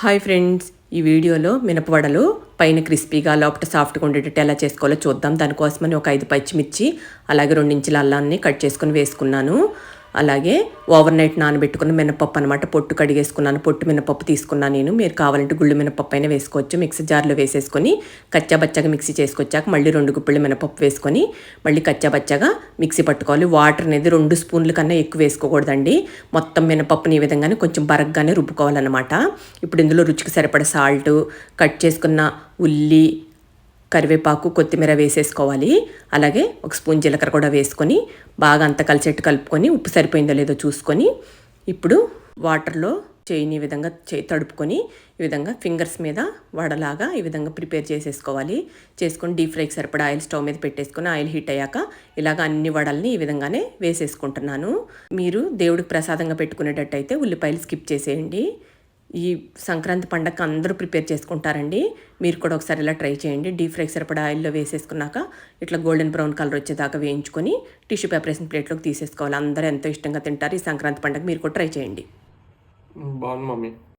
Hi friends, ఈ వీడియోలో మినపవడలు పైన క్రిస్పీగా లోపల సాఫ్ట్గా ఉండేటట్టు ఎలా చేసుకోవాలో చూద్దాం. దానికోసమని ఒక 5 పచ్చిమిర్చి అలాగే 2 ఇంచుల అల్లాన్ని కట్ చేసుకుని వేసుకున్నాను. అలాగే ఓవర్ నైట్ నానబెట్టుకున్న మినపప్పు అనమాట. పొట్టు కడిగేసుకున్నాను. పొట్టు మినపప్పు తీసుకున్నాను నేను. మీరు కావాలంటే గుళ్ళు మినపప్పు అయినా వేసుకోవచ్చు. మిక్సీ జార్లో వేసేసుకొని కచ్చాబచ్చాగా మిక్సీ చేసుకొచ్చాక మళ్ళీ 2 గుప్పిళ్ళు మినపప్పు వేసుకొని మళ్ళీ కచ్చాబచ్చాగా మిక్సీ పట్టుకోవాలి. వాటర్ అనేది 2 స్పూన్ల కన్నా ఎక్కువ వేసుకోకూడదండి. మొత్తం మినపప్పుని ఈ విధంగానే కొంచెం బరగ్గానే రుబ్బుకోవాలన్నమాట. ఇప్పుడు ఇందులో రుచికి సరిపడ సాల్ట్, కట్ చేసుకున్న ఉల్లి, కరివేపాకు, కొత్తిమీర వేసేసుకోవాలి. అలాగే 1 స్పూన్ జీలకర్ర కూడా వేసుకొని బాగా అంతా కలిసేట్టు కలుపుకొని ఉప్పు సరిపోయిందో లేదో చూసుకొని ఇప్పుడు వాటర్లో చేయిని ఈ విధంగా తడుపుకొని ఈ విధంగా ఫింగర్స్ మీద వడలాగా ఈ విధంగా ప్రిపేర్ చేసేసుకోవాలి. చేసుకొని డీప్ ఫ్రైకి సరిపడ ఆయిల్ స్టవ్ మీద పెట్టేసుకొని ఆయిల్ హీట్ అయ్యాక ఇలాగ అన్ని వడల్ని ఈ విధంగానే వేసేసుకుంటున్నాను. మీరు దేవుడికి ప్రసాదంగా పెట్టుకునేటట్టయితే ఉల్లిపాయలు స్కిప్ చేసేయండి. ఈ సంక్రాంతి పండగకి అందరూ ప్రిపేర్ చేసుకుంటారండి. మీరు కూడా ఒకసారి ఇలా ట్రై చేయండి. డీప్ ఫ్రైకి సరిపడా ఆయిల్లో వేసేసుకున్నాక ఇట్లా గోల్డెన్ బ్రౌన్ కలర్ వచ్చేదాకా వేయించుకొని టిష్యూ పేపర్ వేసిన ప్లేట్లోకి తీసేసుకోవాలి. అందరూ ఎంతో ఇష్టంగా తింటారు. ఈ సంక్రాంతి పండగ మీరు కూడా ట్రై చేయండి. బాగుంది మమ్మీ.